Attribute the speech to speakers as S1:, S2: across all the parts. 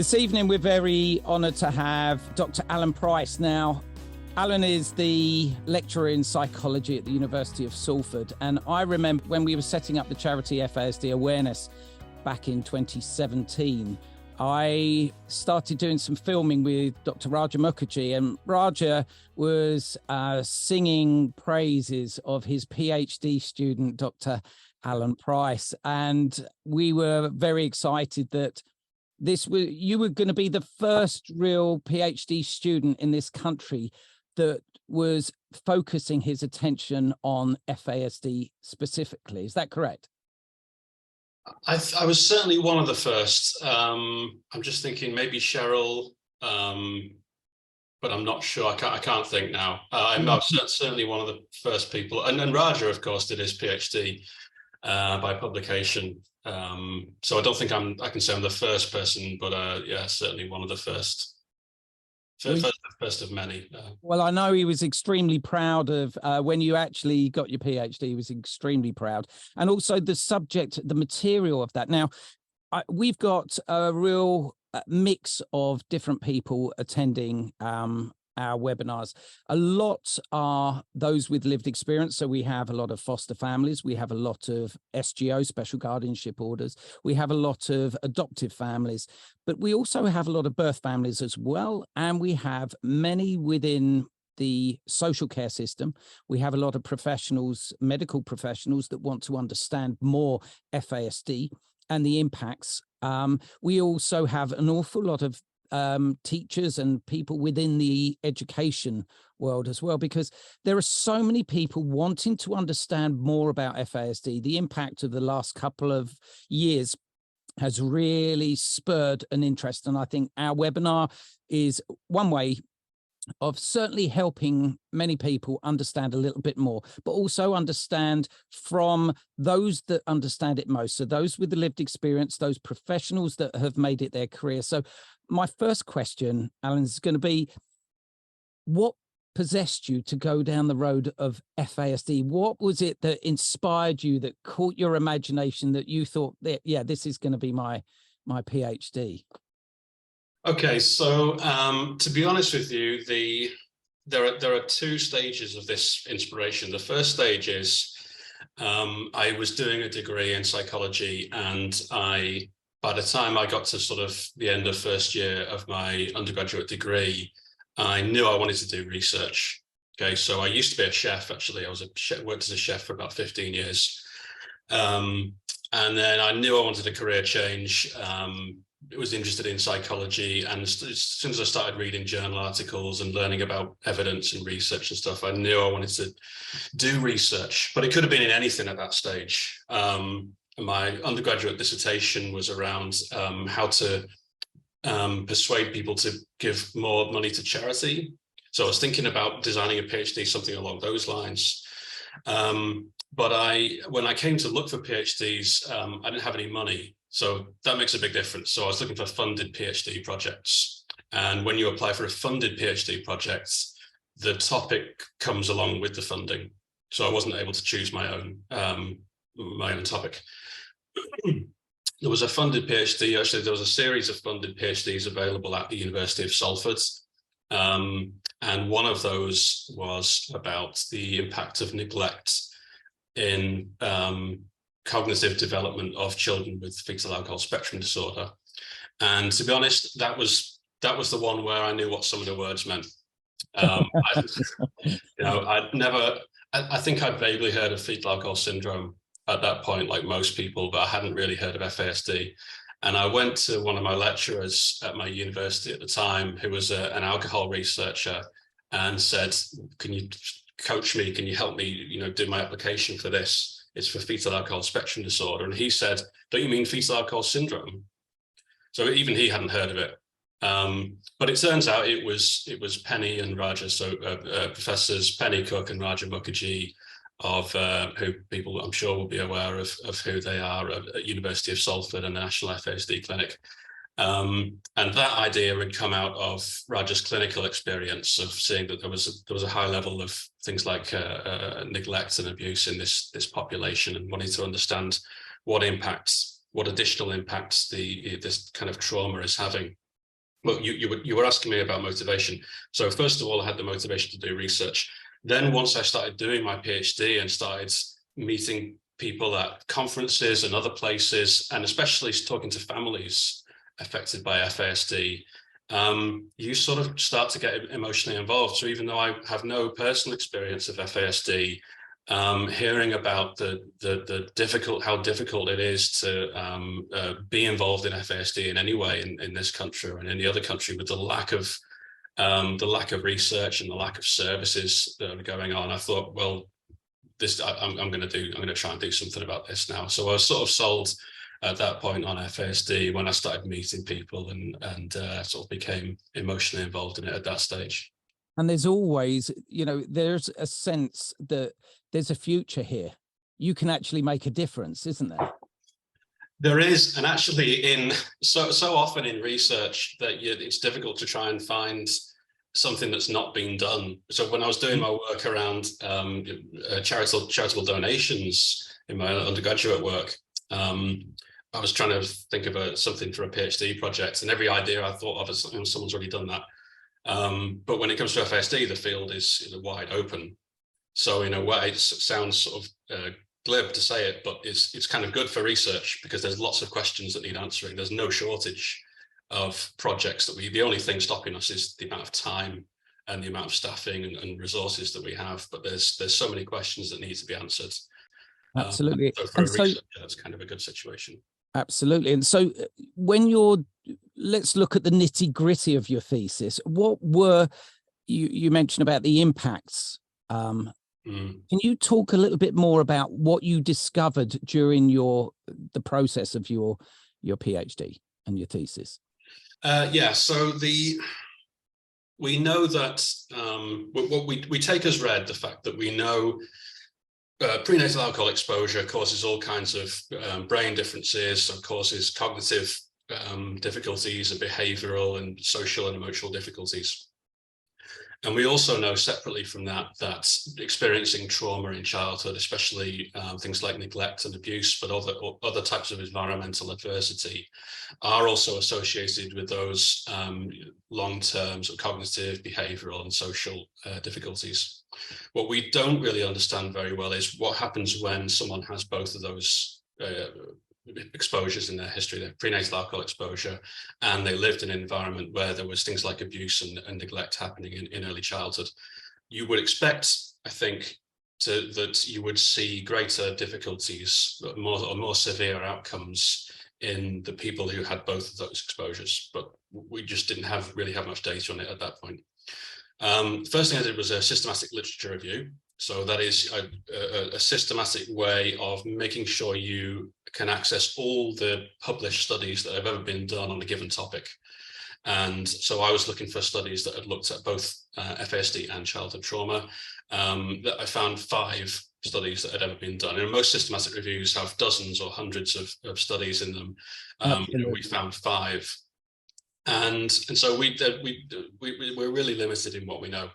S1: This evening, we're very honoured to have Dr. Alan Price. Now, Alan is the lecturer in psychology at the University of Salford. And I remember when we were setting up the charity FASD awareness back in 2017, I started doing some filming with Dr. Raja Mukherjee, and Raja was singing praises of his PhD student, Dr. Alan Price. And we were very excited that you were going to be the first real PhD student in this country that was focusing his attention on FASD specifically. Is that correct?
S2: I was certainly one of the first. I'm just thinking maybe Cheryl, but I'm not sure. I can't think now. I'm certainly one of the first people. And Raja, of course, did his PhD by publication. So I don't think I can say I'm the first person, but yeah, certainly one of the first. First of many.
S1: Well, I know he was extremely proud of when you actually got your PhD. He was extremely proud, and also the subject, the material of that. Now, we've got a real mix of different people attending our webinars. A lot are those with lived experience. So we have a lot of foster families. We have a lot of SGO, special guardianship orders. We have a lot of adoptive families, but we also have a lot of birth families as well. And we have many within the social care system. We have a lot of professionals, medical professionals, that want to understand more FASD and the impacts. We also have an awful lot of teachers and people within the education world as well, because there are so many people wanting to understand more about FASD. The impact of the last couple of years has really spurred an interest, and I think our webinar is one way of certainly helping many people understand a little bit more, but also understand from those that understand it most. So those with the lived experience, those professionals that have made it their career. So my first question, Alan, is going to be, what possessed you to go down the road of FASD? What was it that inspired you, that caught your imagination, that you thought that, yeah, this is going to be my PhD?
S2: Okay, so to be honest with you, there are two stages of this inspiration. The first stage is I was doing a degree in psychology, and by the time I got to sort of the end of first year of my undergraduate degree, I knew I wanted to do research. Okay, so I used to be a chef, actually. I worked as a chef for about 15 years. And then I knew I wanted a career change. I was interested in psychology, and as soon as I started reading journal articles and learning about evidence and research and stuff, I knew I wanted to do research, but it could have been in anything at that stage. My undergraduate dissertation was around how to persuade people to give more money to charity. So I was thinking about designing a PhD, something along those lines. But when I came to look for PhDs, I didn't have any money. So that makes a big difference. So I was looking for funded PhD projects. And when you apply for a funded PhD project, the topic comes along with the funding. So I wasn't able to choose my own topic. There was a funded PhD, actually there was a series of funded PhDs available at the University of Salford. And one of those was about the impact of neglect in cognitive development of children with fetal alcohol spectrum disorder. And to be honest, that was the one where I knew what some of the words meant. I think I'd vaguely heard of fetal alcohol syndrome at that point, like most people, but I hadn't really heard of FASD. And I went to one of my lecturers at my university at the time, who was an alcohol researcher, and said, can you coach me? Can you help me, do my application for this? It's for fetal alcohol spectrum disorder. And he said, don't you mean fetal alcohol syndrome? So even he hadn't heard of it. But it turns out it was Penny and Raja, so Professors Penny Cook and Raja Mukherjee, of who people I'm sure will be aware of who they are at University of Salford and the National FASD Clinic. And that idea had come out of Raja's clinical experience of seeing that there was a high level of things like neglect and abuse in this population, and wanting to understand what additional impacts this kind of trauma is having. well, you were asking me about motivation. So first of all, I had the motivation to do research. Then once I started doing my PhD and started meeting people at conferences and other places, and especially talking to families affected by FASD, you sort of start to get emotionally involved. So even though I have no personal experience of FASD, hearing about how difficult it is to be involved in FASD in any way in this country or in any other country, with the lack of research and the lack of services that are going on, I thought, well, I'm going to try and do something about this now. So I was sort of sold at that point on FASD when I started meeting people and sort of became emotionally involved in it at that stage.
S1: And there's always, there's a sense that there's a future here. You can actually make a difference, isn't there?
S2: There is, and actually so often in research that it's difficult to try and find something that's not been done. So when I was doing my work around charitable donations in my undergraduate work, I was trying to think of something for a PhD project, and every idea I thought of as someone's already done that. But when it comes to FASD, the field is wide open. So in a way, it sounds sort of glib to say it, but it's kind of good for research because there's lots of questions that need answering. There's no shortage of projects that the only thing stopping us is the amount of time and the amount of staffing and resources that we have. But there's so many questions that need to be answered.
S1: Absolutely.
S2: So for a researcher, that's kind of a good situation.
S1: Absolutely. And so when let's look at the nitty gritty of your thesis. What were, you mentioned about the impacts. Can you talk a little bit more about what you discovered during the process of your PhD and your thesis?
S2: Yeah, so we know that what we take as read the fact that we know prenatal alcohol exposure causes all kinds of brain differences and causes cognitive difficulties and behavioural and social and emotional difficulties. And we also know separately from that experiencing trauma in childhood, especially things like neglect and abuse, but other types of environmental adversity, are also associated with those long-term cognitive, behavioural and social difficulties. What we don't really understand very well is what happens when someone has both of those exposures in their history, their prenatal alcohol exposure, and they lived in an environment where there was things like abuse and neglect happening in early childhood. You would expect, I think, that you would see greater difficulties, more severe outcomes in the people who had both of those exposures, but we just didn't really have much data on it at that point. First thing I did was a systematic literature review. So that is a systematic way of making sure you can access all the published studies that have ever been done on a given topic. And so I was looking for studies that had looked at both FASD and childhood trauma. That I found 5 studies that had ever been done. And most systematic reviews have dozens or hundreds of studies in them. We found 5. And so we're really limited in what we know.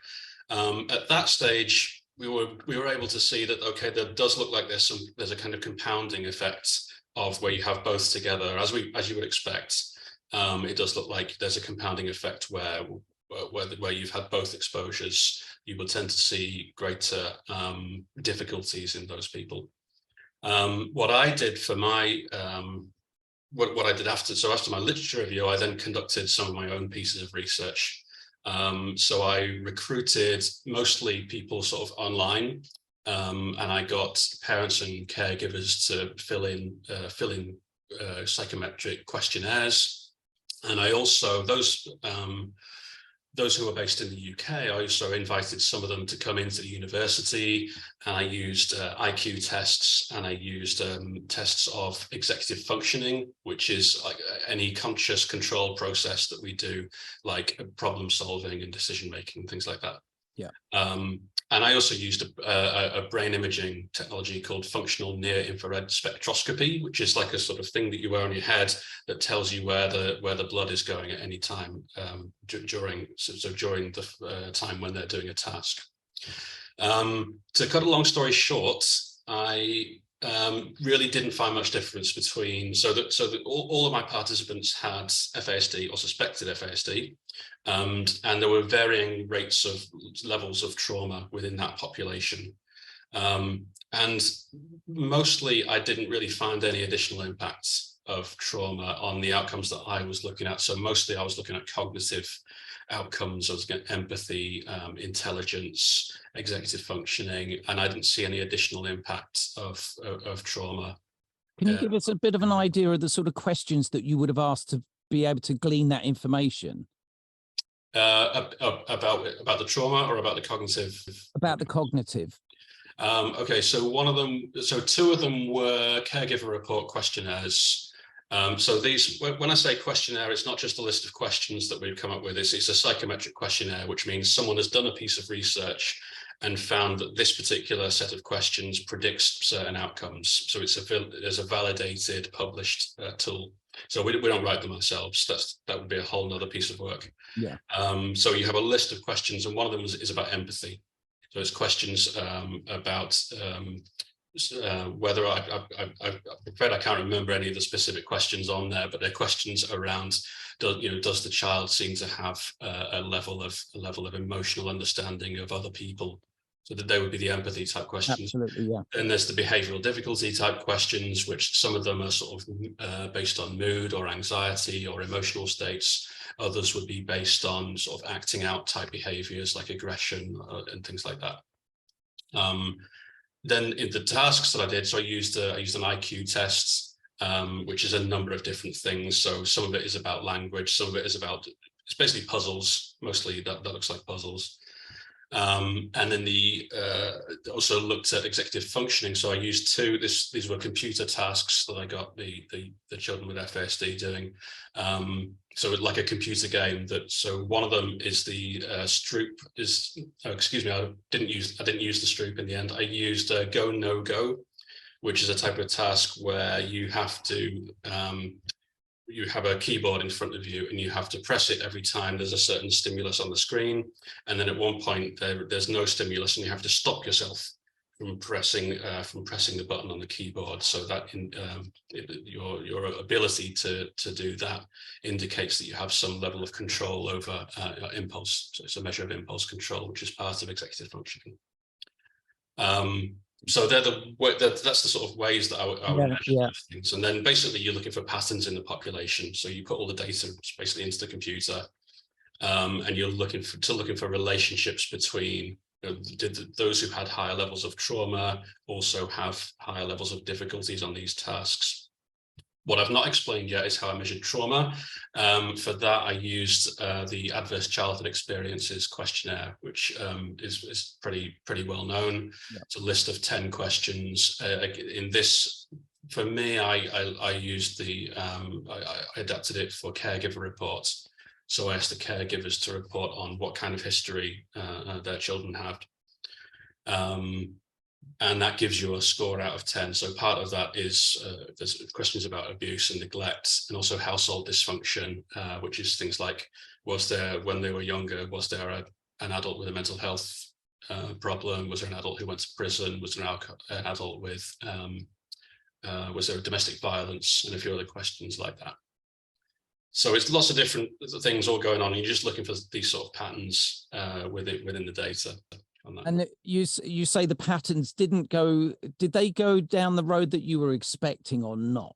S2: At that stage, we were able to see that, okay, there does look like there's a kind of compounding effect of where you have both together, as you would expect. It does look like there's a compounding effect where you've had both exposures, you will tend to see greater difficulties in those people. What I did for my what I did after my literature review, I then conducted some of my own pieces of research. So I recruited mostly people sort of online, and I got parents and caregivers to fill in psychometric questionnaires. And I also, those who were based in the UK, I also invited some of them to come into the university, and I used IQ tests, and I used tests of executive functioning, which is like any conscious control process that we do, like problem solving and decision making, things like that.
S1: Yeah.
S2: And I also used a brain imaging technology called functional near infrared spectroscopy, which is like a sort of thing that you wear on your head that tells you where the blood is going at any time during the time when they're doing a task. To cut a long story short, I really didn't find much difference between, so that all of my participants had FASD or suspected FASD, and there were varying rates of levels of trauma within that population. And mostly I didn't really find any additional impacts of trauma on the outcomes that I was looking at. So mostly I was looking at cognitive outcomes. I was looking at empathy, intelligence, executive functioning, and I didn't see any additional impact of trauma.
S1: Can you give us a bit of an idea of the sort of questions that you would have asked to be able to glean that information?
S2: About the trauma or about the cognitive?
S1: About the cognitive.
S2: Okay, so two of them were caregiver report questionnaires. So these, when I say questionnaire, it's not just a list of questions that we've come up with. It's a psychometric questionnaire, which means someone has done a piece of research and found that this particular set of questions predicts certain outcomes. So there's a validated, published tool. So we don't write them ourselves. That would be a whole nother piece of work.
S1: Yeah. So
S2: you have a list of questions, and one of them is about empathy. So it's questions about whether I'm afraid I can't remember any of the specific questions on there, but they're questions around, does the child seem to have a level of emotional understanding of other people? So that they would be the empathy type questions.
S1: Absolutely, yeah.
S2: And there's the behavioural difficulty type questions, which some of them are sort of based on mood or anxiety or emotional states. Others would be based on sort of acting out type behaviours like aggression and things like that. Then in the tasks that I did, so I used an IQ test, which is a number of different things. So some of it is about language, some of it is about, it's basically puzzles, mostly that looks like puzzles. And then also looked at executive functioning. So I used these were computer tasks that I got the children with FASD doing. So like a computer game so one of them is the Stroop excuse me, I didn't use the Stroop in the end. I used go, no go, which is a type of task where you have to, you have a keyboard in front of you and you have to press it every time there's a certain stimulus on the screen. And then at one point there's no stimulus and you have to stop yourself from pressing the button on the keyboard. So that your ability to do that indicates that you have some level of control over impulse. So it's a measure of impulse control, which is part of executive functioning. So that's the sort of ways that I would measure things. And then basically you're looking for patterns in the population. So you put all the data basically into the computer, and you're looking for relationships between, did those who had higher levels of trauma also have higher levels of difficulties on these tasks. What I've not explained yet is how I measured trauma. For that, I used the Adverse Childhood Experiences questionnaire, which is pretty well known. Yeah. It's a list of 10 questions. In this, for me, I used I adapted it for caregiver reports. So I asked the caregivers to report on what kind of history their children had. And that gives you a score out of 10. So part of that is there's questions about abuse and neglect, and also household dysfunction, which is things like, was there, when they were younger, was there an adult with a mental health problem? Was there an adult who went to prison? Was there an adult with, was there domestic violence? And a few other questions like that. So it's lots of different things all going on. And you're just looking for these sort of patterns within the data.
S1: And you say the patterns did they go down the road that you were expecting or not?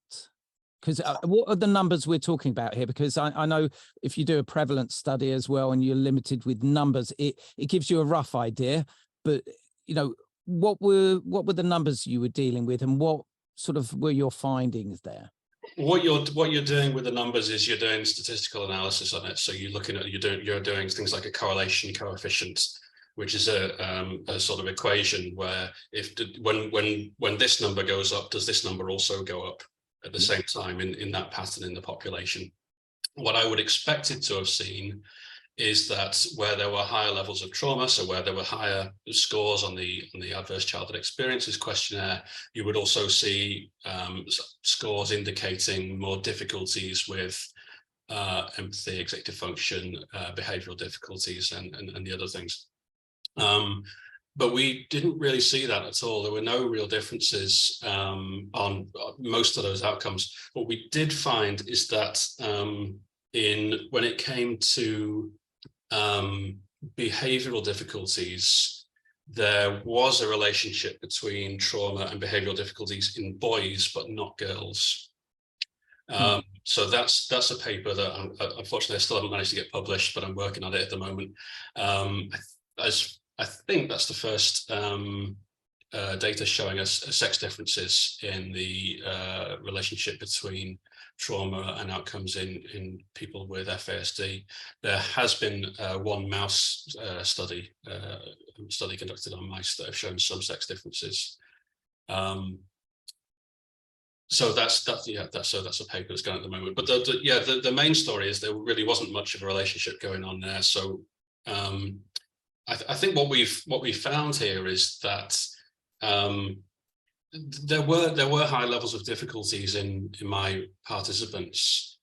S1: Because what are the numbers we're talking about here? Because I know if you do a prevalence study as well and you're limited with numbers, it gives you a rough idea. But what were the numbers you were dealing with, and what sort of were your findings there?
S2: What you're doing with the numbers is you're doing statistical analysis on it. So you're looking at you're doing things like a correlation coefficient, which is a sort of equation where when this number goes up, does this number also go up at the same time in that pattern in the population? What I would expect it to have seen is that where there were higher levels of trauma, so where there were higher scores on the Adverse Childhood Experiences questionnaire, you would also see scores indicating more difficulties with empathy, executive function, behavioural difficulties, and the other things. but we didn't really see that at all. There were no real differences on most of those outcomes. What we did find is that when it came to behavioural difficulties, there was a relationship between trauma and behavioural difficulties in boys, but not girls. So that's a paper that unfortunately I still haven't managed to get published, but I'm working on it at the moment. I think that's the first data showing us sex differences in the relationship between trauma and outcomes in people with FASD. There has been one mouse study conducted on mice that have shown some sex differences. So that's a paper that's going at the moment. But the main story is there really wasn't much of a relationship going on there. So I think what we've found here is that there were high levels of difficulties in my participants.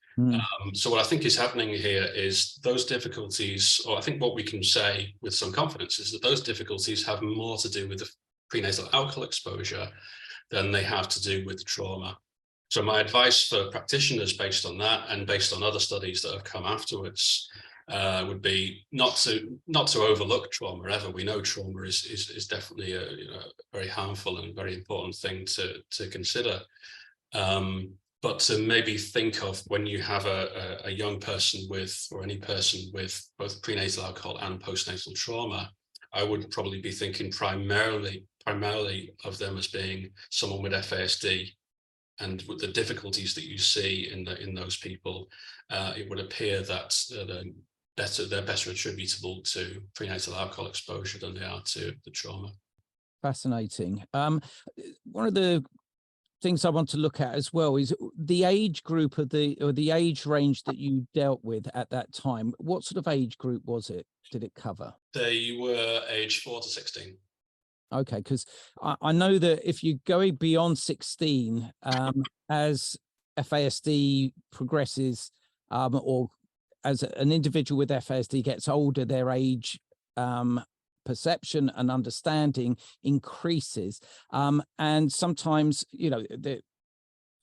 S2: So what I think is happening here is those difficulties, or I think what we can say with some confidence is that those difficulties have more to do with the prenatal alcohol exposure than they have to do with trauma. So my advice for practitioners based on that and based on other studies that have come afterwards would be not to overlook trauma ever. We know trauma is definitely a very harmful and very important thing to consider. But to maybe think of when you have a young person or any person with both prenatal alcohol and postnatal trauma, I would probably be thinking primarily of them as being someone with FASD, and with the difficulties that you see in those people, it would appear that they're better attributable to prenatal alcohol exposure than they are to the trauma.
S1: Fascinating. One of the things I want to look at as well is the age group of the age range that you dealt with at that time. What sort of age group was it? Did it cover?
S2: They were age 4 to 16.
S1: Okay, because I know that if you're going beyond 16, as FASD progresses, or as an individual with FASD gets older, their age perception and understanding increases. And sometimes,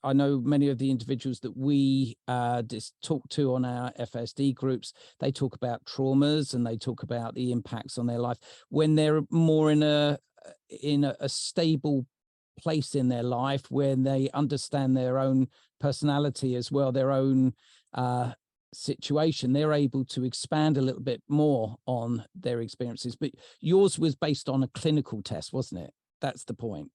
S1: I know many of the individuals that we talk to on our FASD groups, they talk about traumas and they talk about the impacts on their life when they're more in a stable place in their life, when they understand their own personality as well, their own situation. They're able to expand a little bit more on their experiences. But yours was based on a clinical test, wasn't it? That's the point.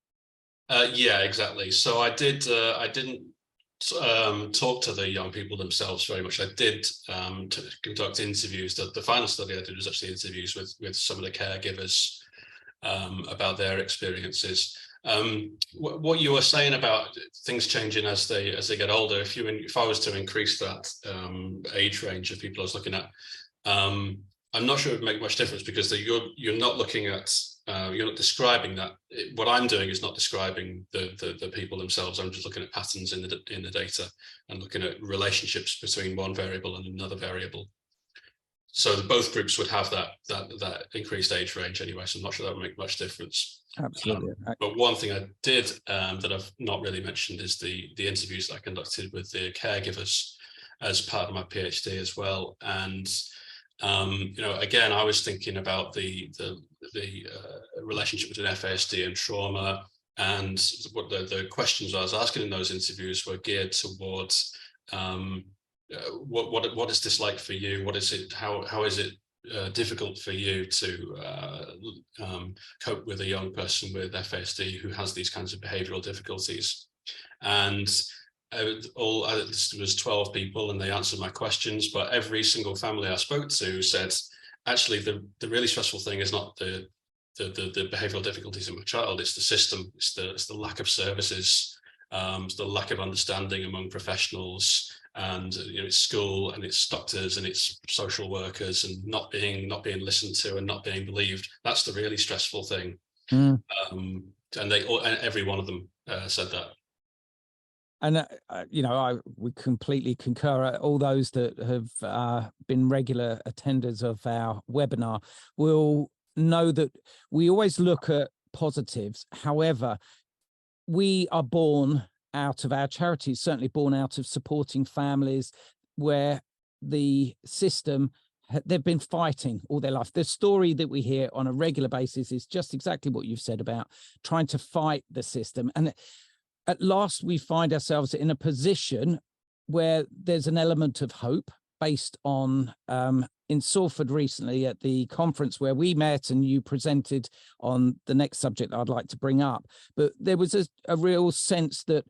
S2: Yeah, exactly. So I didn't talk to the young people themselves very much. I did conduct interviews. The final study I did was actually interviews with some of the caregivers about their experiences. What you were saying about things changing as they get older, if I was to increase that age range of people I was looking at, I'm not sure it would make much difference, because you're not looking at you're not describing that. What I'm doing is not describing the people themselves. I'm just looking at patterns in the data and looking at relationships between one variable and another variable. So both groups would have that increased age range anyway, so I'm not sure that would make much difference.
S1: Absolutely.
S2: But one thing I did that I've not really mentioned is the interviews that I conducted with the caregivers as part of my PhD as well. And again, I was thinking about the relationship between FASD and trauma, and what the questions I was asking in those interviews were geared towards what is this like for you? What is it? How is it difficult for you to cope with a young person with FASD who has these kinds of behavioural difficulties? And there was 12 people, and they answered my questions. But every single family I spoke to said, actually, the really stressful thing is not the behavioural difficulties in my child. It's the system. It's the lack of services. It's the lack of understanding among professionals. And it's school, and it's doctors, and it's social workers, and not being listened to and not being believed. That's the really stressful thing. And every one of them said that.
S1: And we completely concur. All those that have been regular attenders of our webinar will know that we always look at positives. However, we are born out of our charities, certainly born out of supporting families where the system, they've been fighting all their life. The story that we hear on a regular basis is just exactly what you've said about trying to fight the system. And at last, we find ourselves in a position where there's an element of hope based on, in Salford recently at the conference where we met and you presented on the next subject I'd like to bring up. But there was a real sense that,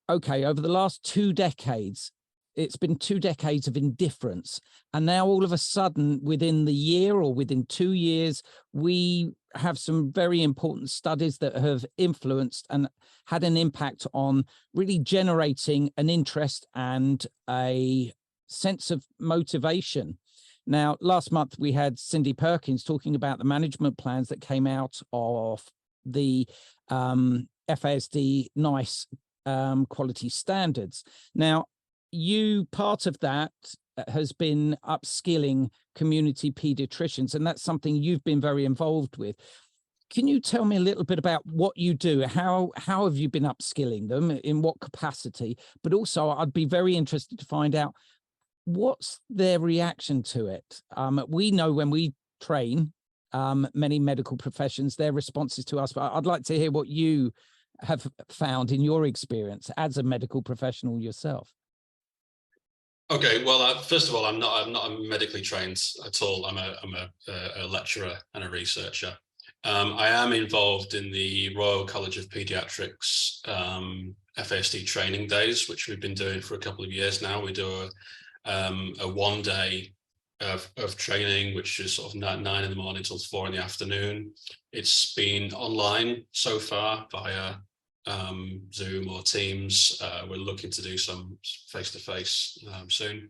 S1: okay, over the last 2 decades, it's been 2 decades of indifference. And now all of a sudden, within the year or within 2 years, we have some very important studies that have influenced and had an impact on really generating an interest and a sense of motivation. Now, last month, we had Cindy Perkins talking about the management plans that came out of the FASD NICE quality standards. Now, part of that has been upskilling community paediatricians, and that's something you've been very involved with. Can you tell me a little bit about what you do? How have you been upskilling them? In what capacity? But also, I'd be very interested to find out what's their reaction to it. We know when we train many medical professions, their responses to us, but I'd like to hear what you have found in your experience as a medical professional yourself.
S2: Okay, well, first of all, I'm not medically trained at all. I'm a lecturer and a researcher. I am involved in the Royal College of Paediatrics FASD training days, which we've been doing for a couple of years now. We do a 1 day of training, which is sort of 9 in the morning till 4 in the afternoon. It's been online so far via Zoom or Teams. We're looking to do some face-to-face soon.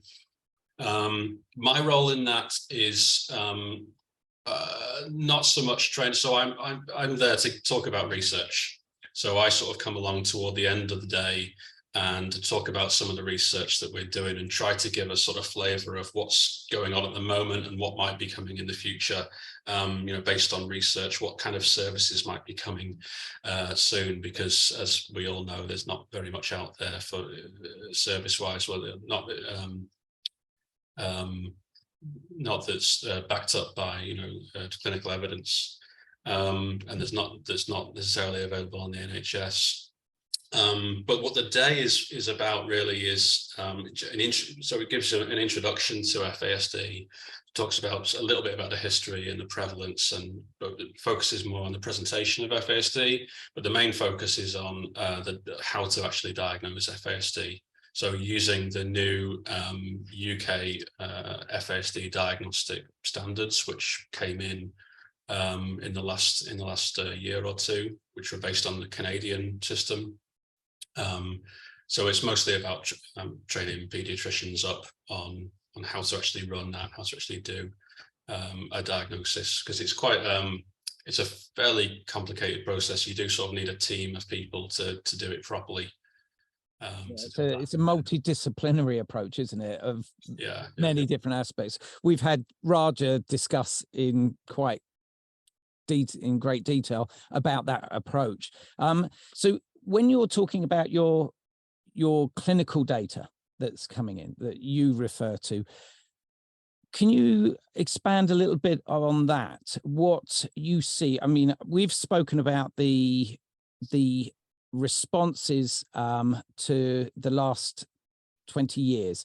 S2: My role in that is not so much training. So I'm there to talk about research. So I sort of come along toward the end of the day and to talk about some of the research that we're doing and try to give a sort of flavor of what's going on at the moment and what might be coming in the future, based on research, what kind of services might be coming soon, because as we all know, there's not very much out there for service-wise, well, not that's backed up by, clinical evidence, and there's not necessarily available on the NHS. But what the day is about really is so it gives you an introduction to FASD, talks about a little bit about the history and the prevalence, and it focuses more on the presentation of FASD, but the main focus is on how to actually diagnose FASD. So using the new UK FASD diagnostic standards, which came in the last year or two, which were based on the Canadian system. So it's mostly about training paediatricians up on how to actually run that, how to actually do a diagnosis, because it's quite it's a fairly complicated process. You do sort of need a team of people to do it properly.
S1: It's a multidisciplinary approach, isn't it, of many different aspects. We've had Raja discuss in great detail about that approach. So when you're talking about your clinical data that's coming in that you refer to, can you expand a little bit on that? What you see? I mean, we've spoken about the responses to the last 20 years.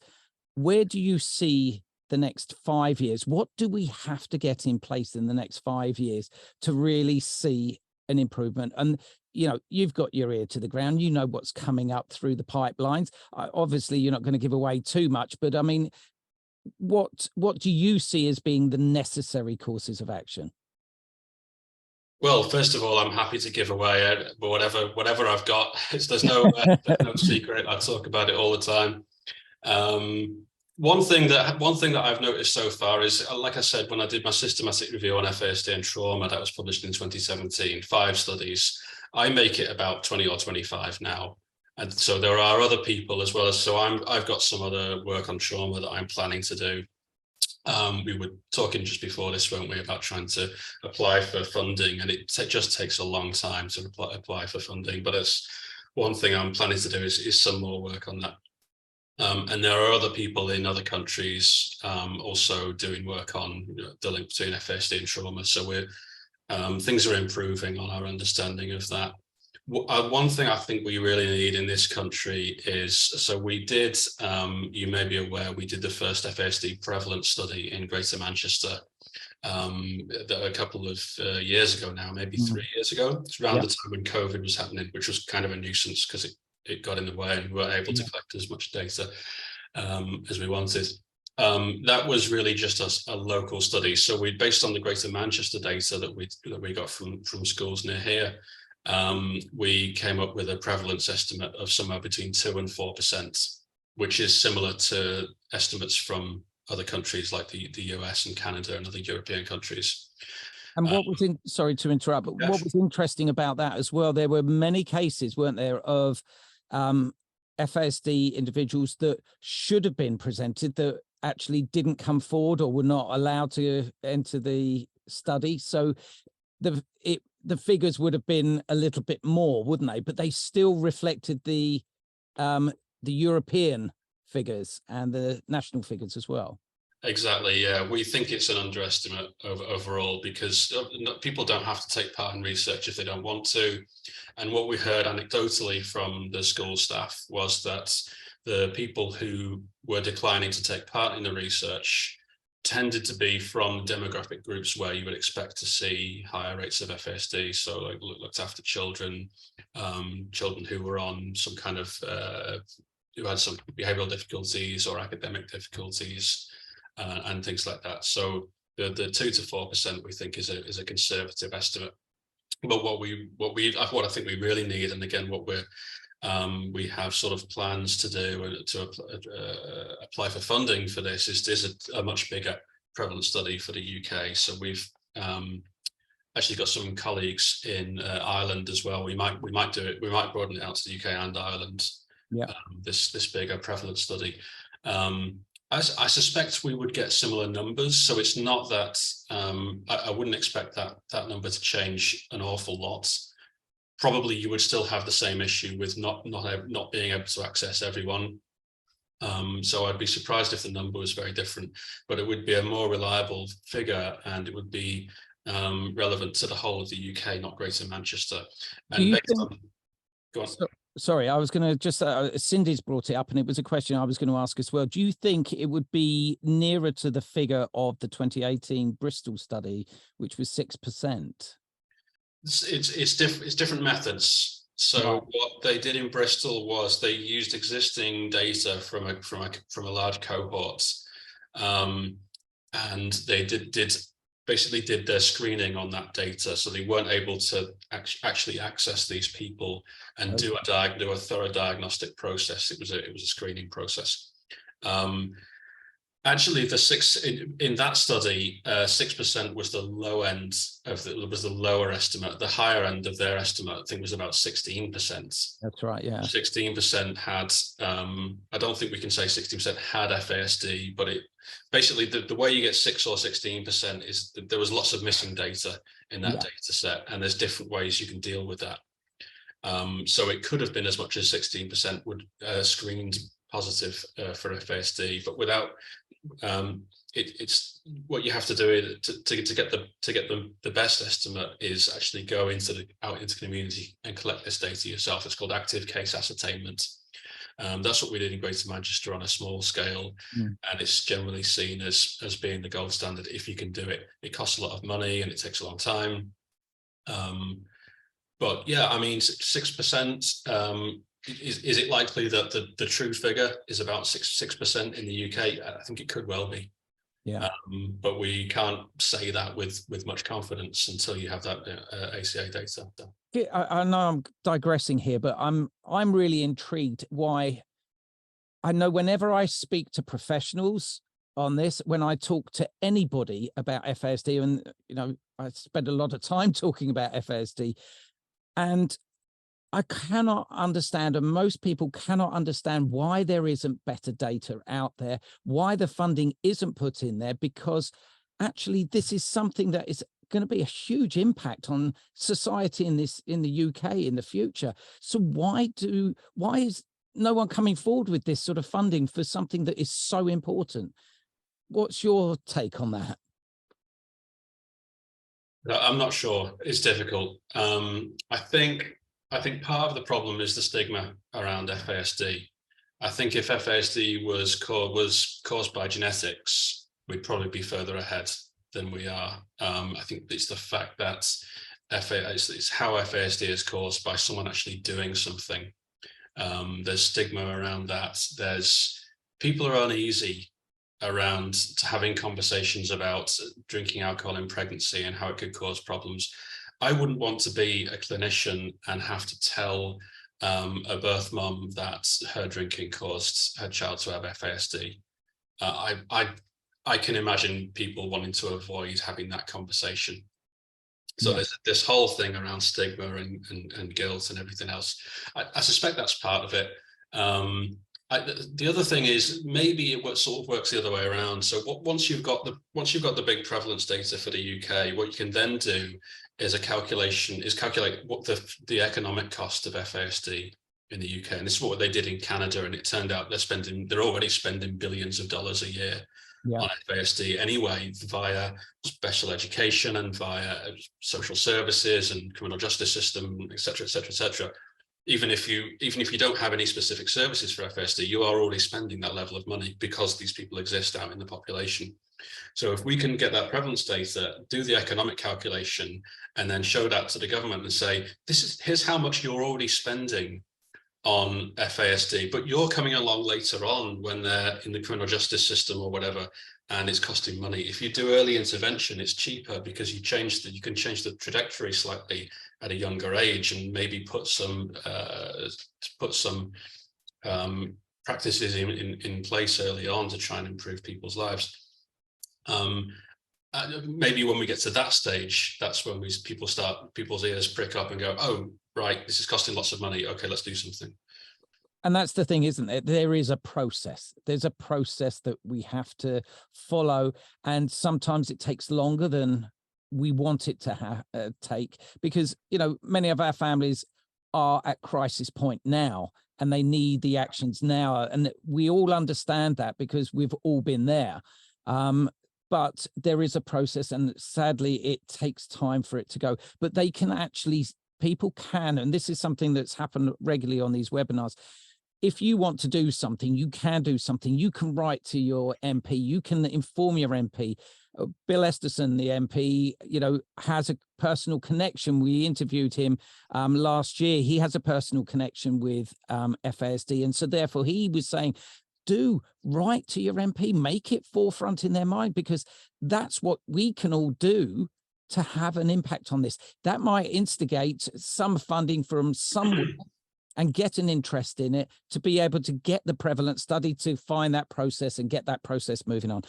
S1: Where do you see the next 5 years? What do we have to get in place in the next 5 years to really see an improvement? And you've got your ear to the ground, you know what's coming up through the pipelines. Obviously you're not going to give away too much, but I mean, what do you see as being the necessary courses of action?
S2: Well, first of all, I'm happy to give away whatever I've got. There's no secret. I talk about it all the time. One thing that I've noticed so far is, like I said, when I did my systematic review on FASD and trauma, that was published in 2017, 5 studies. I make it about 20 or 25 now, and so there are other people as well. So I've got some other work on trauma that I'm planning to do. We were talking just before this, weren't we, about trying to apply for funding, and it just takes a long time to apply for funding. But it's one thing I'm planning to do is some more work on that. And there are other people in other countries also doing work on the link between FASD and trauma. So things are improving on our understanding of that. One thing I think we really need in this country is, so we did, you may be aware, we did the first FASD prevalence study in GreaterManchester a couple of years ago now, maybe 3 years ago. It's around the time when COVID was happening, which was kind of a nuisance because it got in the way and we weren't able to collect as much data as we wanted. That was really just a local study. So we, based on the GreaterManchester data that we got from schools near here, we came up with a prevalence estimate of somewhere between 2 and 4%, which is similar to estimates from other countries like the US and Canada and other European countries.
S1: And what was sorry to interrupt, but what was interesting about that as well, there were many cases, weren't there, of FASD individuals that should have been presented that actually didn't come forward or were not allowed to enter the study. So the figures would have been a little bit more, wouldn't they? But they still reflected the European figures and the national figures as well.
S2: Exactly, yeah. We think it's an underestimate overall because people don't have to take part in research if they don't want to. And what we heard anecdotally from the school staff was that the people who were declining to take part in the research tended to be from demographic groups where you would expect to see higher rates of FASD. So like looked after children, children who were on some kind of, who had some behavioural difficulties or academic difficulties and things like that. So the 2 to 4% we think is a conservative estimate. But what I think we really need, and again, what we have sort of plans to do to apply for funding for this is a much bigger prevalence study for the UK. So we've actually got some colleagues in Ireland as well. We might do it. We might broaden it out to the UK and Ireland. Yeah. This bigger prevalence study. I suspect we would get similar numbers. So it's not that I wouldn't expect that number to change an awful lot. Probably you would still have the same issue with not being able to access everyone. So I'd be surprised if the number was very different, but it would be a more reliable figure and it would be relevant to the whole of the UK, not Greater Manchester. And go on.
S1: Sorry, I was going to just, Cindy's brought it up and it was a question I was going to ask as well. Do you think it would be nearer to the figure of the 2018 Bristol study, which was 6%?
S2: It's different methods. So what they did in Bristol was they used existing data from a large cohort, and they basically did their screening on that data. So they weren't able to actually access these people and do a thorough diagnostic process. It was a screening process. Actually, in that study, 6% was the low end was the lower estimate. The higher end of their estimate, I think, was about 16%.
S1: That's right, yeah.
S2: 16% had, I don't think we can say 16% had FASD, but it basically the way you get 6 or 16% is that there was lots of missing data in that data set, and there's different ways you can deal with that. So it could have been as much as 16% would screened positive for FASD, but without it's what you have to do to get the best estimate is actually go out into the community and collect this data yourself. It's called active case ascertainment. That's what we did in Greater Manchester on a small scale, and it's generally seen as being the gold standard if you can do it. It costs a lot of money and it takes a long time, but yeah, I mean 6%. Is it likely that the true figure is about 6% in the UK? I think it could well be. Yeah. But we can't say that with much confidence until you have that ACA data.
S1: I know I'm digressing here, but I'm really intrigued why. I know whenever I speak to professionals on this, when I talk to anybody about FASD, and I spend a lot of time talking about FASD, and I cannot understand, and most people cannot understand, why there isn't better data out there, why the funding isn't put in there, because actually this is something that is going to be a huge impact on society in the UK in the future. So why is no one coming forward with this sort of funding for something that is so important? What's your take on that?
S2: I'm not sure. It's difficult. I think part of the problem is the stigma around FASD. I think if FASD was caused by genetics, we'd probably be further ahead than we are. I think it's the fact that it's how FASD is caused by someone actually doing something. There's stigma around that. People are uneasy around having conversations about drinking alcohol in pregnancy and how it could cause problems. I wouldn't want to be a clinician and have to tell a birth mom that her drinking caused her child to have FASD. I can imagine people wanting to avoid having that conversation. So yeah, there's this whole thing around stigma and guilt and everything else. I suspect that's part of it. The other thing is maybe it sort of works the other way around. So once you've got the big prevalence data for the UK, what you can then do is calculate what the economic cost of FASD in the UK. And this is what they did in Canada, and it turned out they're already spending billions of dollars a year on FASD anyway, via special education and via social services and criminal justice system, et cetera, et cetera, et cetera. Even if you don't have any specific services for FASD, you are already spending that level of money because these people exist out in the population. So if we can get that prevalence data, do the economic calculation, and then show that to the government and say, here's how much you're already spending on FASD, but you're coming along later on when they're in the criminal justice system or whatever, and it's costing money. If you do early intervention, it's cheaper because you can change the trajectory slightly at a younger age, and maybe put some practices in place early on to try and improve people's lives. Maybe when we get to that stage, that's when people's ears prick up and go, oh, right, this is costing lots of money. Okay, let's do something.
S1: And that's the thing, isn't it? There is a process. There's a process that we have to follow. And sometimes it takes longer than we want it to take, because, you know, many of our families are at crisis point now and they need the actions now. And we all understand that because we've all been there. But there is a process, and sadly, it takes time for it to go. But they can actually, people can, and this is something that's happened regularly on these webinars. If you want to do something, you can do something. You can write to your MP. You can inform your MP. Bill Esterson, the MP, you know, has a personal connection. We interviewed him last year. He has a personal connection with FASD, and so therefore he was saying, do write to your MP, make it forefront in their mind, because that's what we can all do to have an impact on this. That might instigate some funding from somewhere and get an interest in it to be able to get the prevalence study to find that process and get that process moving on.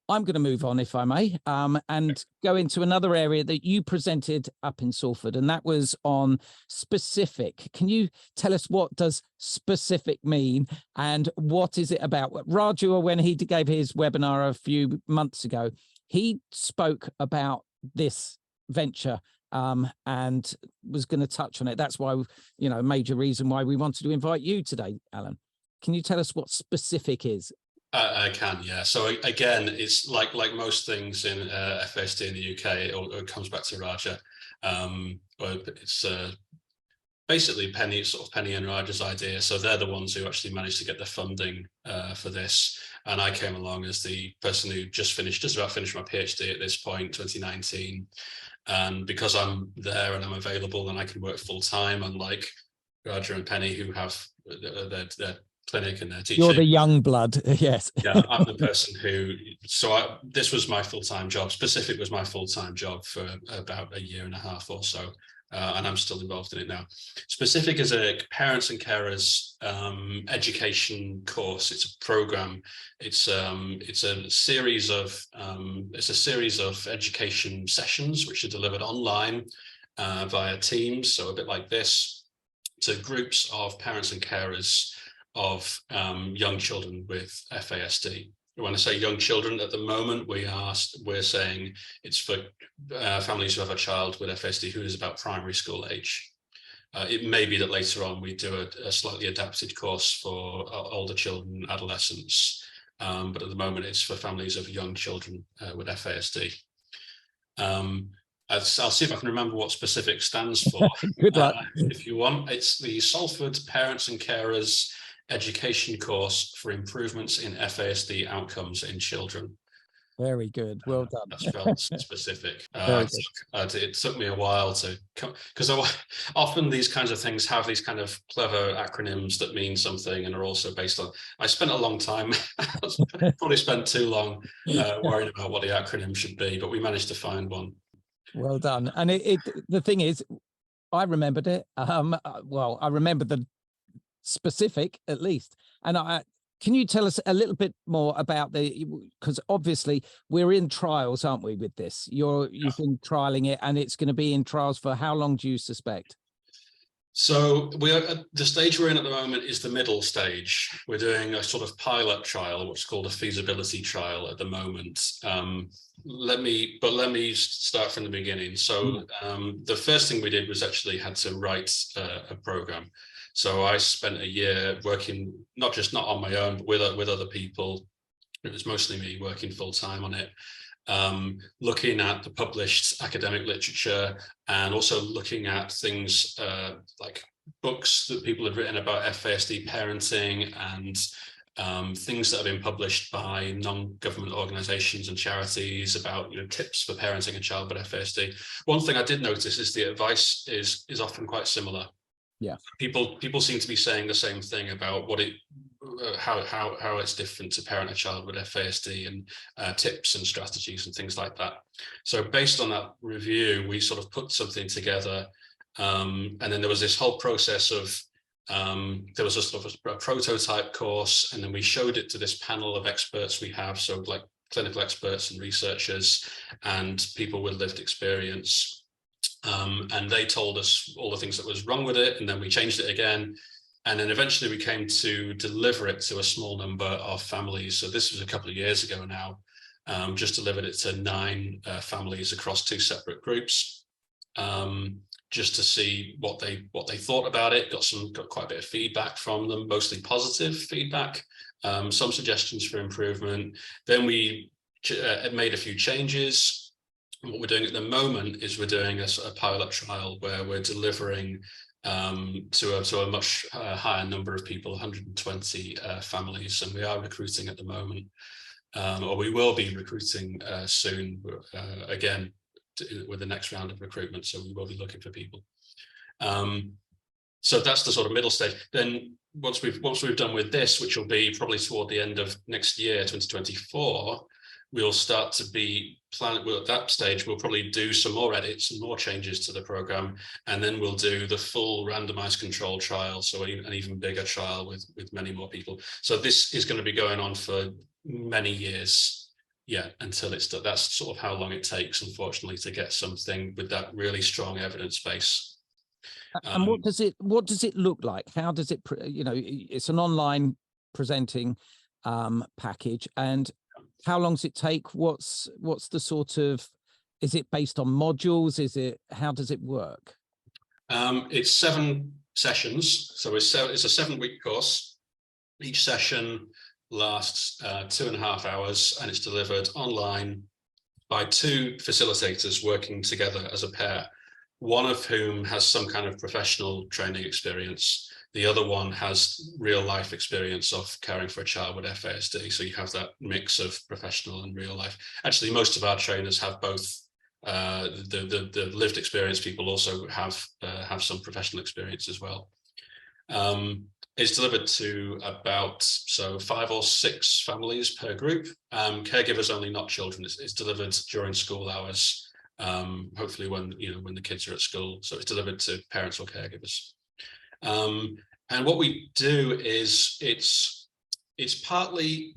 S1: I'm going to move on, if I may, and go into another area that you presented up in Salford, and that was on specific. Can you tell us what does specific mean and what is it about? Raju, when he gave his webinar a few months ago, he spoke about this venture and was going to touch on it. That's why, you know, a major reason why we wanted to invite you today, Alan. Can you tell us what specific is?
S2: I can, yeah. So again, it's like most things in FASD in the UK, it comes back to Raja. It's basically Penny and Raja's idea. So they're the ones who actually managed to get the funding for this. And I came along as the person who just about finished my PhD at this point, 2019. And because I'm there and I'm available and I can work full time, unlike Raja and Penny, who have their clinic and their teaching.
S1: You're the young blood, yes.
S2: Yeah, I'm the person who. So this was my full-time job. Specific was my full-time job for about a year and a half or so, and I'm still involved in it now. Specific is a parents and carers education course. It's a program. It's a series of education sessions which are delivered online via Teams, so a bit like this, to groups of parents and carers of young children with FASD. When I say young children, at the moment we're saying it's for families who have a child with FASD who is about primary school age. It may be that later on we do a slightly adapted course for older children and adolescents, but at the moment it's for families of young children with FASD. I'll see if I can remember what specific stands for.
S1: Good luck.
S2: If you want, it's the Salford Parents and Carers Education Course for Improvements in FASD Outcomes in Children.
S1: Very good. Well done.
S2: That's spelled specific. It took me a while to come, because often these kinds of things have these kind of clever acronyms that mean something and are also based on. I spent a long time, probably spent too long worrying about what the acronym should be, but we managed to find one.
S1: Well done. And the thing is, I remembered it. Well, I remember the specific at least. And can you tell us a little bit more about because obviously we're in trials, aren't we, with this? You've been trialing it, and it's going to be in trials for how long do you suspect?
S2: So the stage we're in at the moment is the middle stage. We're doing a sort of pilot trial, what's called a feasibility trial at the moment. Let me start from the beginning. So the first thing we did was actually had to write a program. So I spent a year working, not on my own, but with other people. It was mostly me working full time on it, looking at the published academic literature and also looking at things like books that people had written about FASD parenting and things that have been published by non-government organizations and charities about tips for parenting a child with FASD. One thing I did notice is the advice is often quite similar.
S1: Yeah,
S2: people seem to be saying the same thing about how it's different to parent a child with FASD and tips and strategies and things like that. So based on that review, we sort of put something together, and then there was this whole process of there was a sort of a prototype course, and then we showed it to this panel of experts we have, so like clinical experts and researchers and people with lived experience. And they told us all the things that was wrong with it, and then we changed it again. And then eventually we came to deliver it to a small number of families. So this was a couple of years ago now, just delivered it to 9 families across 2 separate groups, just to see what they thought about it. Got quite a bit of feedback from them, mostly positive feedback, some suggestions for improvement. Then we made a few changes. What we're doing at the moment is we're doing a pilot trial where we're delivering to a much higher number of people, 120 families, and we are recruiting at the moment, or we will be recruiting soon again with the next round of recruitment. So we will be looking for people. So that's the sort of middle stage. Then once we've done with this, which will be probably toward the end of next year, 2024. We'll start to be planning. At that stage, we'll probably do some more edits and more changes to the program, and then we'll do the full randomized control trial, so an even bigger trial with many more people. So this is going to be going on for many years, until it's done. That's sort of how long it takes, unfortunately, to get something with that really strong evidence base.
S1: And what does it look like? How does it? It's an online presenting package, and how long does it take? What's the sort of, is it based on modules? How does it work?
S2: It's 7 sessions. So it's a 7-week course. Each session lasts 2.5 hours, and it's delivered online by 2 facilitators working together as a pair, one of whom has some kind of professional training experience. The other one has real life experience of caring for a child with FASD. So you have that mix of professional and real life. Actually, most of our trainers have both. The lived experience people also have some professional experience as well. It's delivered to about 5 or 6 families per group. Caregivers only, not children. It's delivered during school hours, hopefully when the kids are at school. So it's delivered to parents or caregivers. And what we do is it's partly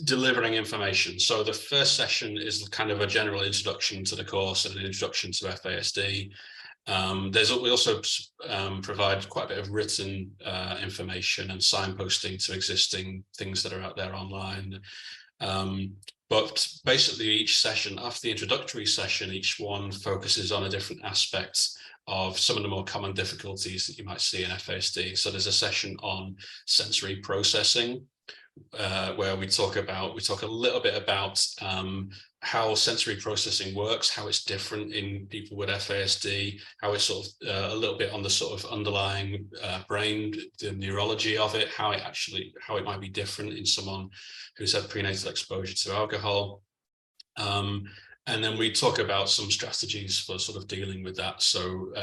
S2: delivering information. So the first session is kind of a general introduction to the course and an introduction to FASD. We also provide quite a bit of written information and signposting to existing things that are out there online. But basically each session, after the introductory session, each one focuses on a different aspect of some of the more common difficulties that you might see in FASD. So there's a session on sensory processing, where we talk a little bit about how sensory processing works, how it's different in people with FASD, how it's sort of a little bit on the sort of underlying brain, the neurology of it, how it might be different in someone who's had prenatal exposure to alcohol. And then we talk about some strategies for sort of dealing with that. So,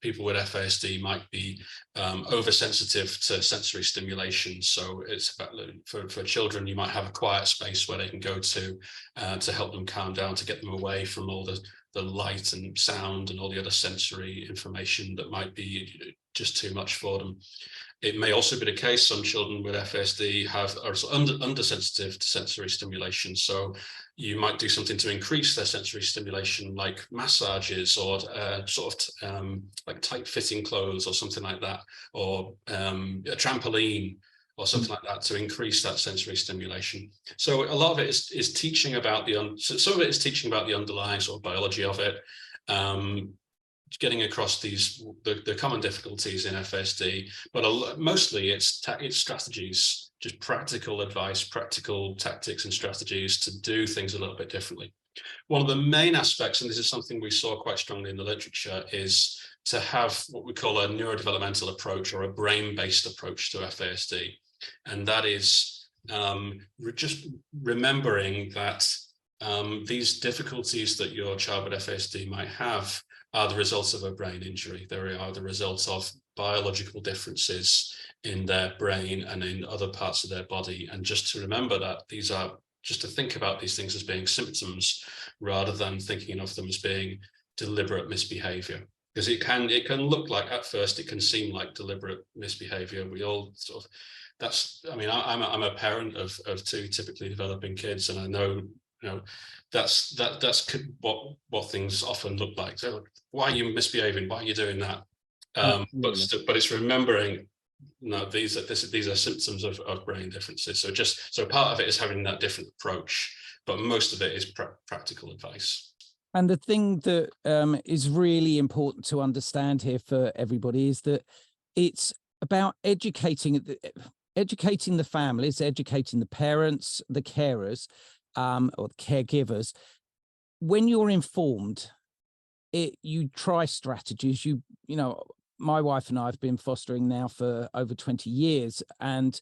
S2: people with FASD might be oversensitive to sensory stimulation. So it's about, for children, you might have a quiet space where they can go to help them calm down, to get them away from all the light and sound and all the other sensory information that might be just too much for them. It may also be the case some children with FASD are undersensitive to sensory stimulation. So you might do something to increase their sensory stimulation, like massages or like tight-fitting clothes or something like that, or a trampoline or something like that to increase that sensory stimulation. So a lot of it is teaching about some of it is teaching about the underlying sort of biology of it, getting across the common difficulties in FASD, but mostly it's strategies, just practical advice, practical tactics and strategies to do things a little bit differently. One of the main aspects, and this is something we saw quite strongly in the literature, is to have what we call a neurodevelopmental approach, or a brain-based approach to FASD. And that is just remembering that these difficulties that your child with FASD might have are the results of a brain injury. They are the results of biological differences in their brain and in other parts of their body. And just to remember that just to think about these things as being symptoms, rather than thinking of them as being deliberate misbehavior. Because it can look like, at first, it can seem like deliberate misbehavior. We all sort of, I'm a parent of two typically developing kids, and I know, that's what things often look like. So why are you misbehaving? Why are you doing that? But it's remembering, no, these are symptoms of brain differences. So part of it is having that different approach, but most of it is practical advice.
S1: And the thing that is really important to understand here for everybody is that it's about educating the families, educating the parents, the carers, or the caregivers. When you're informed, you try strategies. My wife and I have been fostering now for over 20 years, and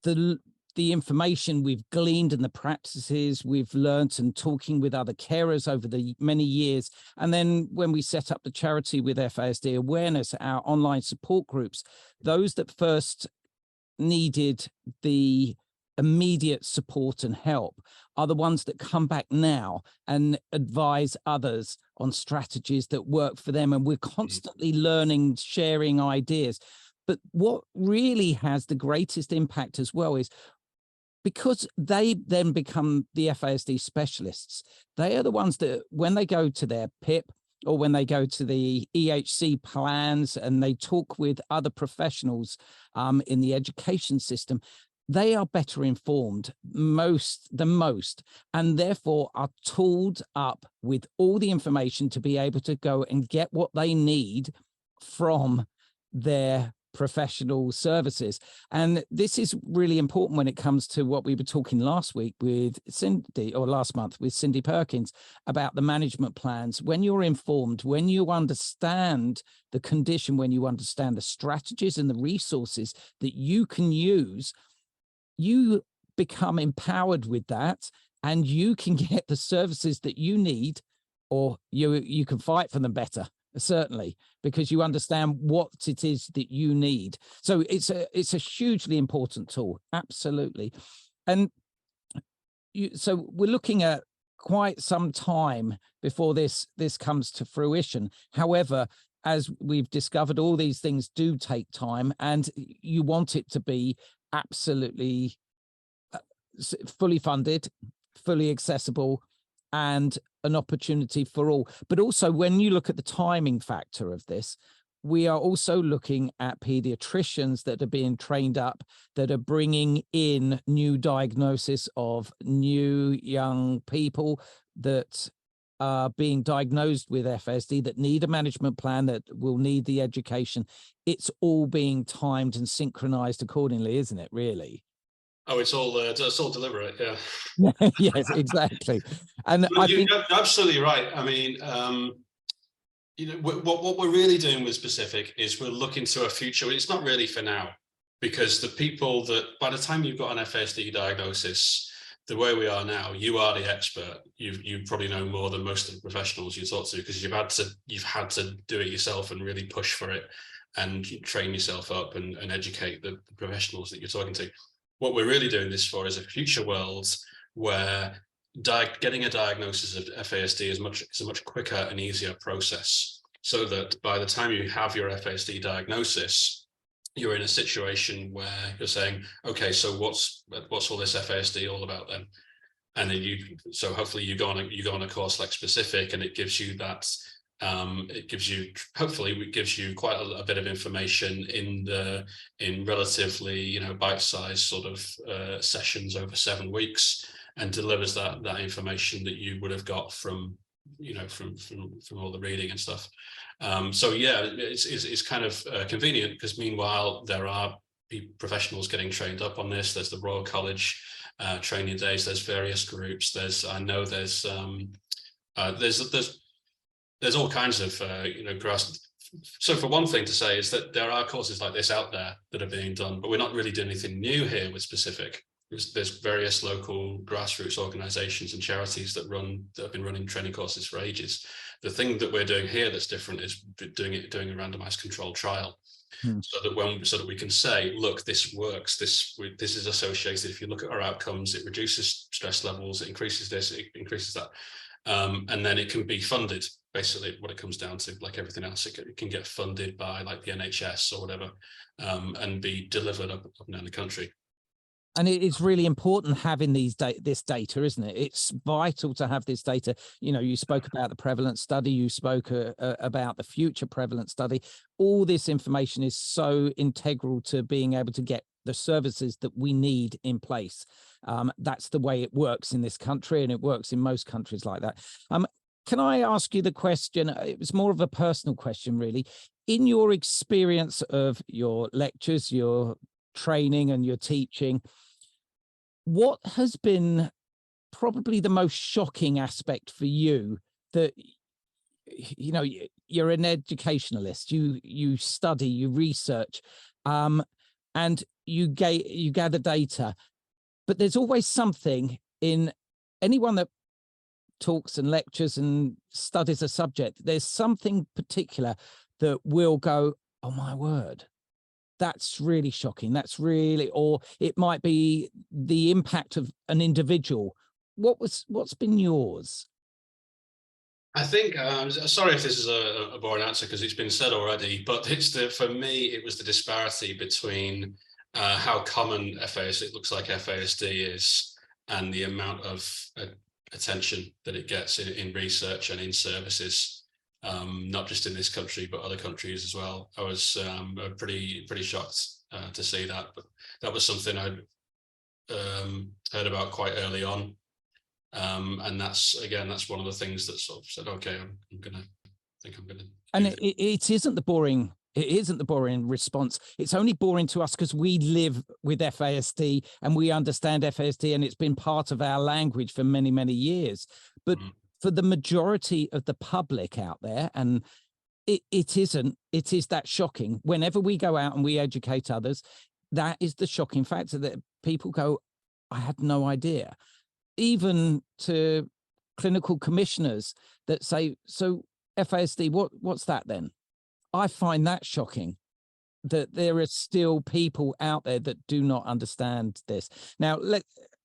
S1: the information we've gleaned and the practices we've learnt and talking with other carers over the many years. And then when we set up the charity with FASD Awareness, our online support groups, those that first needed the immediate support and help are the ones that come back now and advise others on strategies that work for them. And we're constantly learning, sharing ideas. But what really has the greatest impact as well is, because they then become the FASD specialists, they are the ones that, when they go to their PIP or when they go to the EHC plans and they talk with other professionals in the education system, they are better informed than most, and therefore are tooled up with all the information to be able to go and get what they need from their professional services. And this is really important when it comes to what we were talking last week with Cindy, or last month with Cindy Perkins, about the management plans. When you're informed, when you understand the condition, when you understand the strategies and the resources that you can use, you become empowered with that, and you can get the services that you need, or you can fight for them better, certainly, because you understand what it is that you need. So it's a hugely important tool, absolutely. And so we're looking at quite some time before this comes to fruition. However, as we've discovered, all these things do take time, and you want it to be absolutely fully funded, fully accessible, and an opportunity for all. But also, when you look at the timing factor of this, we are also looking at paediatricians that are being trained up, that are bringing in new diagnosis of new young people that are being diagnosed with FASD, that need a management plan, that will need the education. It's all being timed and synchronized accordingly, isn't it, really?
S2: Oh, it's all deliberate, yeah.
S1: Yes, exactly. And I think
S2: you're absolutely right. I mean, what we're really doing with Specific is we're looking to a future. It's not really for now, because the people that by the time you've got an FASD diagnosis, the way we are now, you are the expert. You probably know more than most of the professionals you talk to, because you've had to do it yourself and really push for it and train yourself up and educate the professionals that you're talking to. What we're really doing this for is a future world where getting a diagnosis of FASD is a much quicker and easier process, so that by the time you have your FASD diagnosis, you're in a situation where you're saying, okay, so what's all this FASD all about then? And then hopefully you go on a course like Specific, and it gives you that. Hopefully it gives you quite a bit of information in relatively bite-sized sort of sessions over 7 weeks, and delivers that information that you would have got from all the reading and stuff. So yeah, it's kind of convenient, because meanwhile there are professionals getting trained up on this. There's the RoyalCollege training days. There's various groups. There's all kinds of grass. So for one thing to say is that there are courses like this out there that are being done, but we're not really doing anything new here with Specific. There's various local grassroots organizations and charities that have been running training courses for ages. The thing that we're doing here that's different is doing a randomized controlled trial. So that we can say, look, this works, this is associated. If you look at our outcomes, it reduces stress levels, it increases this, it increases that. And then it can be funded. Basically, what it comes down to, like everything else, it can get funded by like the NHS or whatever, and be delivered up and down the country.
S1: And it's really important having this data, isn't it? It's vital to have this data. You spoke about the prevalence study, you spoke about the future prevalence study. All this information is so integral to being able to get the services that we need in place. That's the way it works in this country, and it works in most countries like that. Can I ask you the question? It was more of a personal question, really. In your experience of your lectures, your training and your teaching, what has been probably the most shocking aspect for you? That you're an educationalist, you study, you research, and you gather data, but there's always something in anyone that talks and lectures and studies a subject. There's something particular that will go, oh my word, that's really shocking. That's really, or it might be the impact of an individual. What's been yours?
S2: I think, sorry if this is a boring answer, because it's been said already, but for me, it was the disparity between how common it looks like FASD is, and the amount of attention that it gets in research and in services. Not just in this country, but other countries as well. I was pretty shocked to see that, but that was something I'd heard about quite early on, and that's one of the things that sort of said, okay, I'm gonna.
S1: And it isn't the boring. It isn't the boring response. It's only boring to us because we live with FASD and we understand FASD, and it's been part of our language for many, many years. But for the majority of the public out there, and it isn't, it is that shocking. Whenever we go out and we educate others, that is the shocking factor, that people go, I had no idea. Even to clinical commissioners that say, so FASD, what's that then? I find that shocking, that there are still people out there that do not understand this. Now,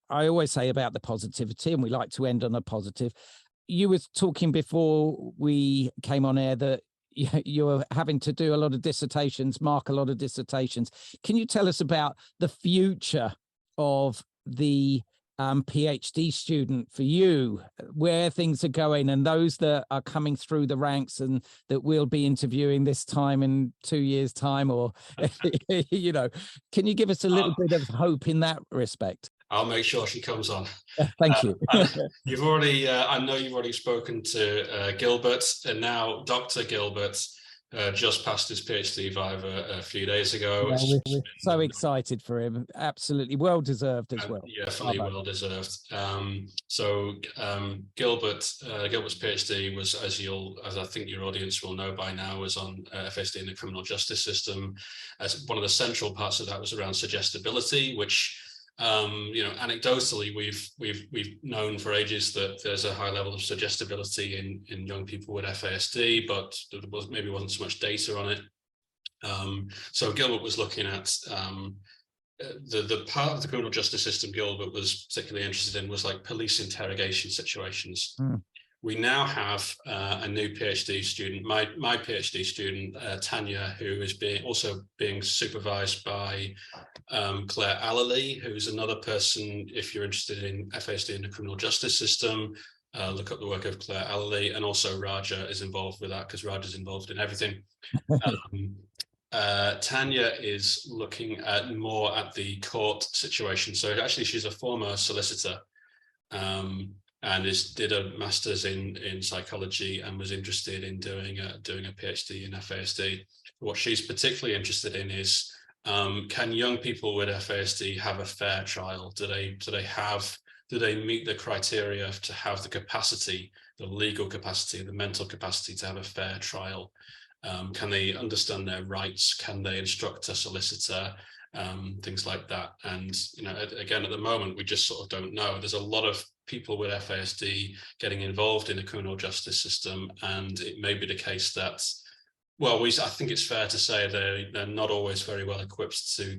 S1: I always say about the positivity, and we like to end on a positive. You were talking before we came on air that you're having to do a lot of dissertations, mark a lot of dissertations. Can you tell us about the future of the PhD student for you, where things are going, and those that are coming through the ranks and that we'll be interviewing this time in 2 years' time, or you know, can you give us a little bit of hope in that respect?
S2: I'll make sure she comes on.
S1: Thank you.
S2: You've already, I know you've already spoken to Gilbert, and now Dr. Gilbert just passed his PhD viva a few days ago.
S1: Yeah, we're so excited for him. Absolutely well deserved as well.
S2: Yeah, definitely well deserved. Gilbert's PhD was, as I think your audience will know by now, was on FASD in the criminal justice system. As one of the central parts of that was around suggestibility, which anecdotally we've known for ages that there's a high level of suggestibility in young people with FASD, but there wasn't so much data on it. So Gilbert was looking at the part of the criminal justice system Gilbert was particularly interested in was like police interrogation situations. We now have a new PhD student, my PhD student, Tanya, who is also being supervised by Claire Allerley, who's another person, if you're interested in FASD in the criminal justice system, look up the work of Claire Allerley, and also Raja is involved with that because Raja's involved in everything. Tanya is looking more at the court situation. So actually she's a former solicitor, and did a master's in psychology and was interested in doing a PhD in FASD. What she's particularly interested in is, can young people with FASD have a fair trial? Do they meet the criteria to have the capacity, the legal capacity, the mental capacity to have a fair trial? Can they understand their rights? Can they instruct a solicitor? Things like that. And again, at the moment, we just sort of don't know. There's a lot of people with FASD getting involved in the criminal justice system, and it may be the case that, well, I think it's fair to say they're not always very well equipped to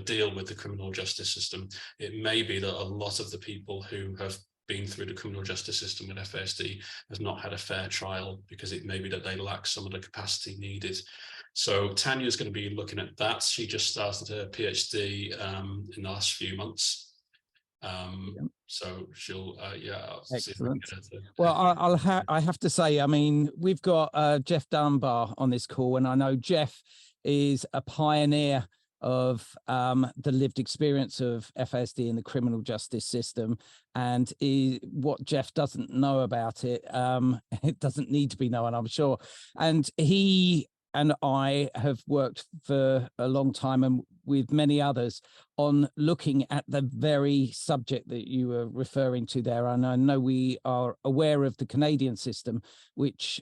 S2: deal with the criminal justice system. It may be that a lot of the people who have been through the criminal justice system with FASD has not had a fair trial because it may be that they lack some of the capacity needed. So Tanya is going to be looking at that. She just started her PhD in the last few months. So she'll,
S1: excellent. Well, I have to say, I mean, we've got Jeff Dunbar on this call, and I know Jeff is a pioneer of the lived experience of FASD in the criminal justice system, and what Jeff doesn't know about it, it doesn't need to be known, I'm sure. And he and I have worked for a long time, and with many others, on looking at the very subject that you were referring to there. And I know we are aware of the Canadian system, which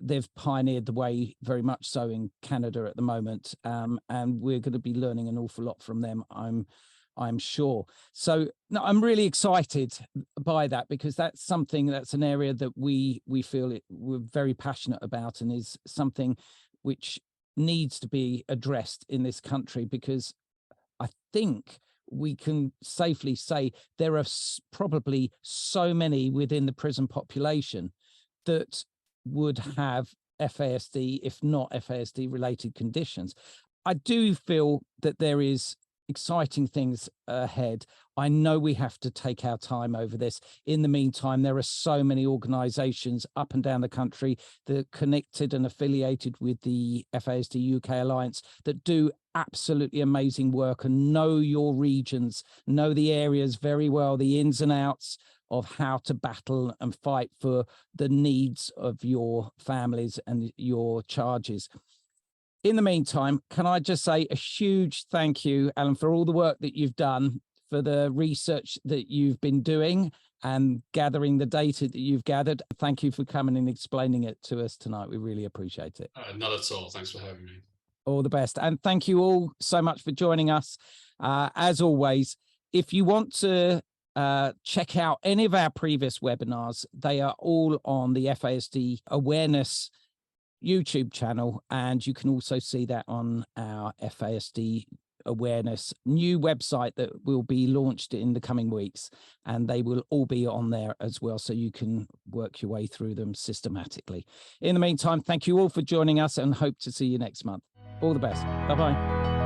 S1: they've pioneered the way very much so in Canada at the moment. And we're going to be learning an awful lot from them, I'm sure. So no, I'm really excited by that, because that's an area that we feel we're very passionate about, and is something which needs to be addressed in this country, because I think we can safely say there are probably so many within the prison population that would have FASD, if not FASD related conditions. I do feel that there is exciting things ahead. I know we have to take our time over this. In the meantime, there are so many organisations up and down the country that are connected and affiliated with the FASD UK Alliance that do absolutely amazing work and know your regions, know the areas very well, the ins and outs of how to battle and fight for the needs of your families and your charges. In the meantime, can I just say a huge thank you, Alan, for all the work that you've done, for the research that you've been doing and gathering the data that you've gathered. Thank you for coming and explaining it to us tonight. We really appreciate it.
S2: Not at all. Thanks for having me.
S1: All the best. And thank you all so much for joining us. As always, if you want to check out any of our previous webinars, they are all on the FASD Awareness YouTube channel, and you can also see that on our FASD Awareness new website that will be launched in the coming weeks, and they will all be on there as well, so you can work your way through them systematically. In the meantime, thank you all for joining us, and hope to see you next month. All the best. Bye-bye.